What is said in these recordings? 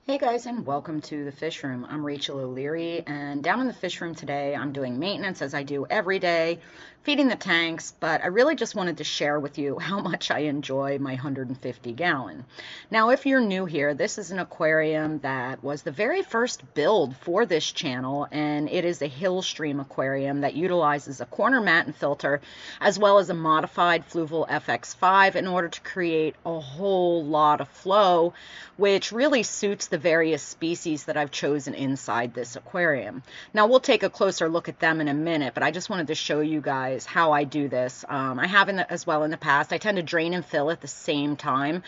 Hey guys, and welcome to the fish room. I'm Rachel O'Leary, and down in the fish room today I'm doing maintenance as I do every day, feeding the tanks, but I really just wanted to share with you how much I enjoy my 150 gallon. Now if you're new here, this is an aquarium that was the very first build for this channel, and it is a Hillstream Aquarium that utilizes a corner mat and filter as well as a modified Fluval FX5 in order to create a whole lot of flow, which really suits the various species that I've chosen inside this aquarium. Now we'll take a closer look at them in a minute, but I just wanted to show you guys how I do this. I have as well in the past. I tend to drain and fill at the same time.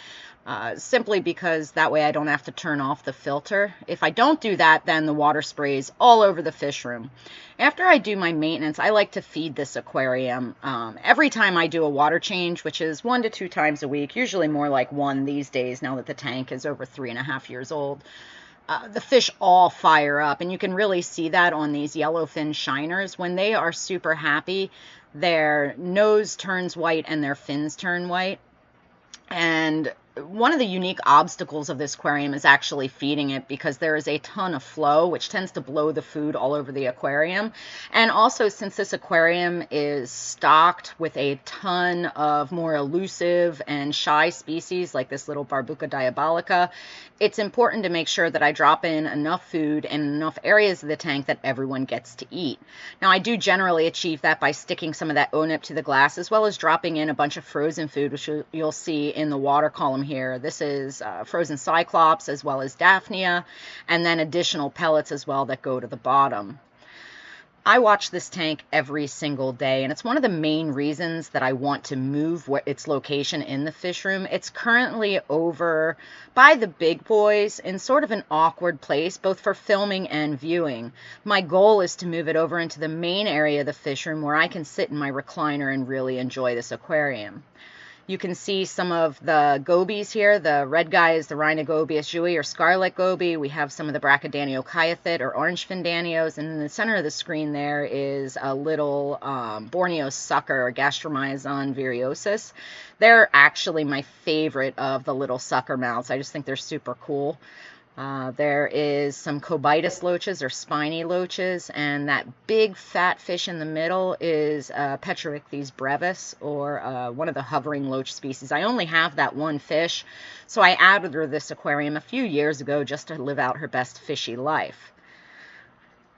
Simply because that way I don't have to turn off the filter. If I don't do that, then the water sprays all over the fish room. After I do my maintenance, I like to feed this aquarium every time I do a water change, which is 1 to 2 times a week, usually more like 1 these days now that the tank is over 3.5 years old. The fish all fire up, and you can really see that on these yellowfin shiners. When they are super happy, their nose turns white and their fins turn white. And one of the unique obstacles of this aquarium is actually feeding it, because there is a ton of flow, which tends to blow the food all over the aquarium. And also, since this aquarium is stocked with a ton of more elusive and shy species like this little Barbuca diabolica, it's important to make sure that I drop in enough food in enough areas of the tank that everyone gets to eat. Now, I do generally achieve that by sticking some of that O-nip to the glass, as well as dropping in a bunch of frozen food, which you'll see in the water column here. This is frozen cyclops as well as daphnia, and then additional pellets as well that go to the bottom. I watch this tank every single day, and it's one of the main reasons that I want to move its location in the fish room. It's currently over by the big boys in sort of an awkward place, both for filming and viewing. My goal is to move it over into the main area of the fish room where I can sit in my recliner and really enjoy this aquarium. You can see some of the gobies here. The red guy is the Rhinogobius jui, or scarlet goby. We have some of the Brachydanio or orange fin danios, and in the center of the screen there is a little Borneo sucker, or Gastromyzon viriosus. They're actually my favorite of the little sucker mouths. I just think they're super cool. There is some cobitus loaches, or spiny loaches, and that big fat fish in the middle is Petrorictes brevis, or one of the hovering loach species. I only have that one fish, so I added her to this aquarium a few years ago just to live out her best fishy life.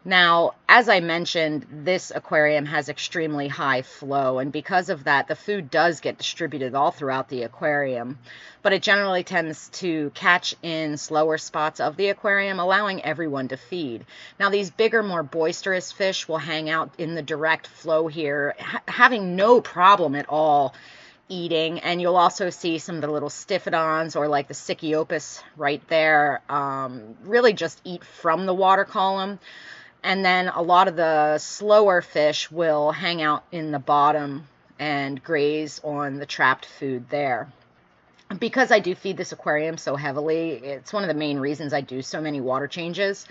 Now, as I mentioned, this aquarium has extremely high flow, and because of that, the food does get distributed all throughout the aquarium, but it generally tends to catch in slower spots of the aquarium, allowing everyone to feed. Now, these bigger, more boisterous fish will hang out in the direct flow here, having no problem at all eating, and you'll also see some of the little stiphodons, or like the Sicyopus right there, really just eat from the water column. And then a lot of the slower fish will hang out in the bottom and graze on the trapped food there. Because I do feed this aquarium so heavily, it's one of the main reasons I do so many water changes.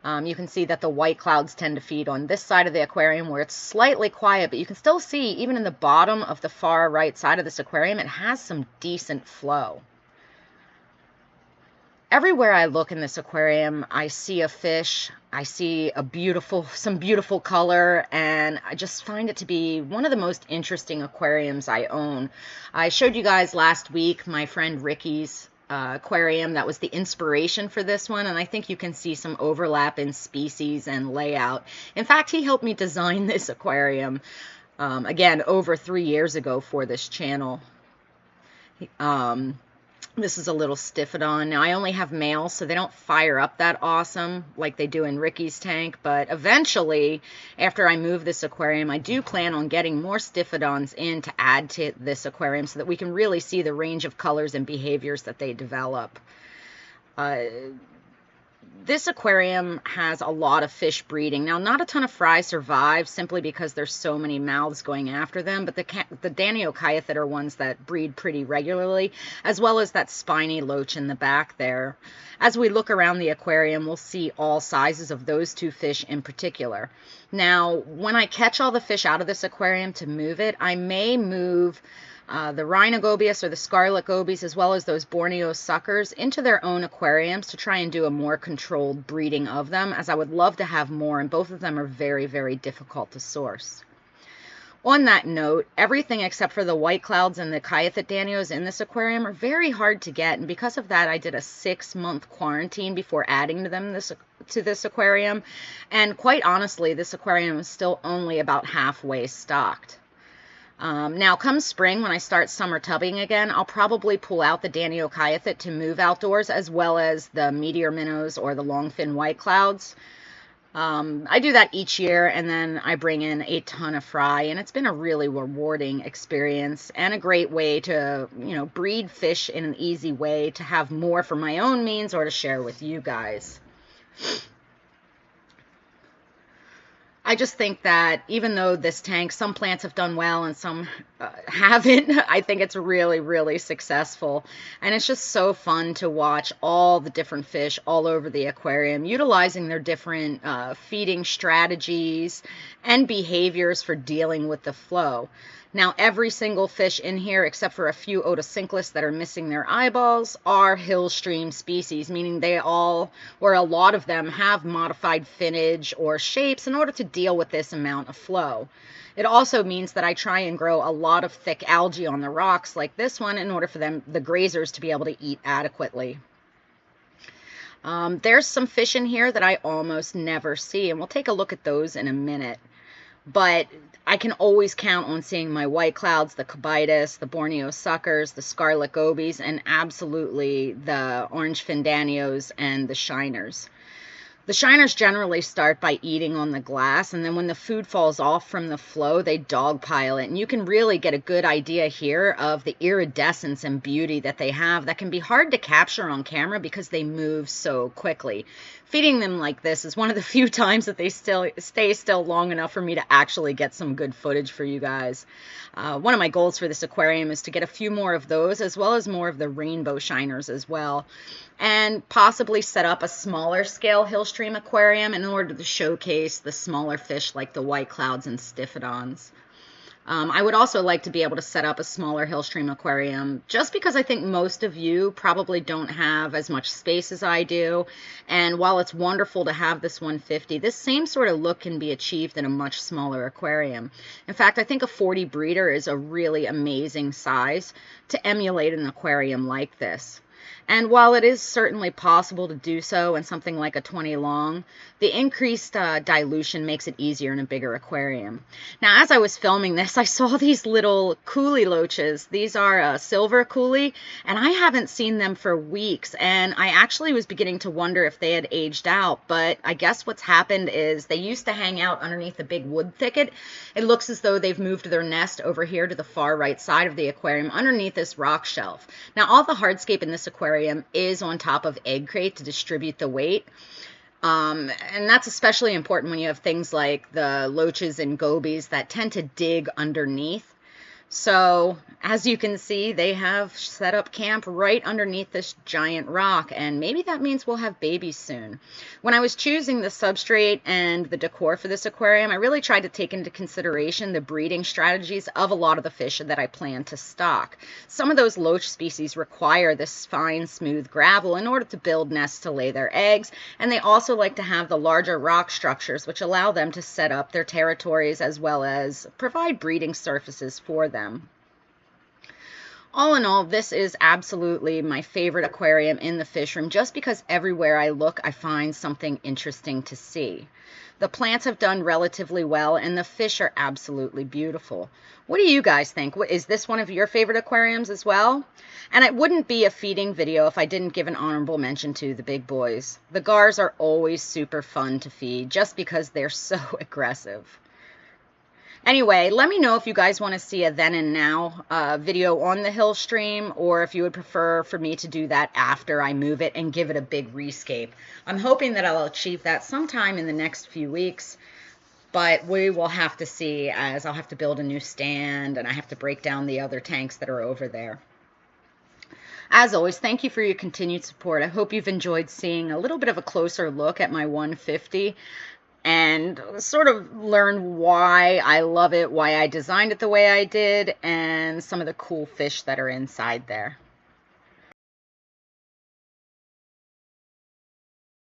You can see that the white clouds tend to feed on this side of the aquarium where it's slightly quiet, but you can still see, even in the bottom of the far right side of this aquarium, it has some decent flow. Everywhere I look in this aquarium, I see a fish, I see some beautiful color, and I just find it to be one of the most interesting aquariums I own. I showed you guys last week my friend Ricky's aquarium that was the inspiration for this one, and I think you can see some overlap in species and layout. In fact, he helped me design this aquarium, again, over 3 years ago for this channel. This is a little stiphodon. Now, I only have males, so they don't fire up that awesome like they do in Ricky's tank, but eventually, after I move this aquarium, I do plan on getting more stiphodons in to add to this aquarium so that we can really see the range of colors and behaviors that they develop. This aquarium has a lot of fish breeding. Now, not a ton of fry survive simply because there's so many mouths going after them, but the Daniochiathid are ones that breed pretty regularly, as well as that spiny loach in the back there. As we look around the aquarium, we'll see all sizes of those two fish in particular. Now, when I catch all the fish out of this aquarium to move it, I may move the rhinogobius or the scarlet gobies, as well as those Borneo suckers, into their own aquariums to try and do a more controlled breeding of them, as I would love to have more, and both of them are very, very difficult to source. On that note, everything except for the white clouds and the Cyathidanios in this aquarium are very hard to get, and because of that I did a 6-month quarantine before adding to this aquarium, and quite honestly this aquarium is still only about halfway stocked. Now come spring, when I start summer tubbing again, I'll probably pull out the Daniocyatid to move outdoors, as well as the meteor minnows or the longfin white clouds. I do that each year, and then I bring in a ton of fry, and it's been a really rewarding experience and a great way to, breed fish in an easy way, to have more for my own means or to share with you guys. I just think that even though this tank, some plants have done well and some haven't, I think it's really, really successful. And it's just so fun to watch all the different fish all over the aquarium, utilizing their different feeding strategies and behaviors for dealing with the flow. Now, every single fish in here, except for a few otocinclus that are missing their eyeballs, are Hillstream species, meaning they all, or a lot of them, have modified finnage or shapes in order to deal with this amount of flow. It also means that I try and grow a lot of thick algae on the rocks like this one in order for the grazers, to be able to eat adequately. There's some fish in here that I almost never see, and we'll take a look at those in a minute. But I can always count on seeing my white clouds, the cobitus, the Borneo suckers, the scarlet gobies, and absolutely the orange findanios and the shiners. The shiners generally start by eating on the glass, and then when the food falls off from the flow, they dogpile it. And you can really get a good idea here of the iridescence and beauty that they have that can be hard to capture on camera because they move so quickly. Feeding them like this is one of the few times that they stay still long enough for me to actually get some good footage for you guys. One of my goals for this aquarium is to get a few more of those, as well as more of the rainbow shiners as well, and possibly set up a smaller scale Hillstream aquarium in order to showcase the smaller fish like the white clouds and stiphodons. I would also like to be able to set up a smaller Hillstream aquarium, just because I think most of you probably don't have as much space as I do. And while it's wonderful to have this 150, this same sort of look can be achieved in a much smaller aquarium. In fact, I think a 40 breeder is a really amazing size to emulate an aquarium like this. And while it is certainly possible to do so in something like a 20 long, the increased dilution makes it easier in a bigger aquarium. Now, as I was filming this, I saw these little coolie loaches. These are silver coolie, and I haven't seen them for weeks, and I actually was beginning to wonder if they had aged out, but I guess what's happened is they used to hang out underneath a big wood thicket. It looks as though they've moved their nest over here to the far right side of the aquarium underneath this rock shelf. Now, all the hardscape in this aquarium is on top of egg crate to distribute the weight. And that's especially important when you have things like the loaches and gobies that tend to dig underneath. So, as you can see, they have set up camp right underneath this giant rock, and maybe that means we'll have babies soon. When I was choosing the substrate and the decor for this aquarium, I really tried to take into consideration the breeding strategies of a lot of the fish that I plan to stock. Some of those loach species require this fine, smooth gravel in order to build nests to lay their eggs, and they also like to have the larger rock structures, which allow them to set up their territories as well as provide breeding surfaces for them. All in all, this is absolutely my favorite aquarium in the fish room, just because everywhere I look, I find something interesting to see. The plants have done relatively well, and the fish are absolutely beautiful. What do you guys think? Is this one of your favorite aquariums as well? And it wouldn't be a feeding video if I didn't give an honorable mention to the big boys. The gars are always super fun to feed, just because they're so aggressive. Anyway, let me know if you guys want to see a then and now video on the Hillstream, or if you would prefer for me to do that after I move it and give it a big rescape. I'm hoping that I'll achieve that sometime in the next few weeks, but we will have to see, as I'll have to build a new stand and I have to break down the other tanks that are over there. As always, thank you for your continued support. I hope you've enjoyed seeing a little bit of a closer look at my 150. and sort of learn why I love it, why I designed it the way I did, and some of the cool fish that are inside there.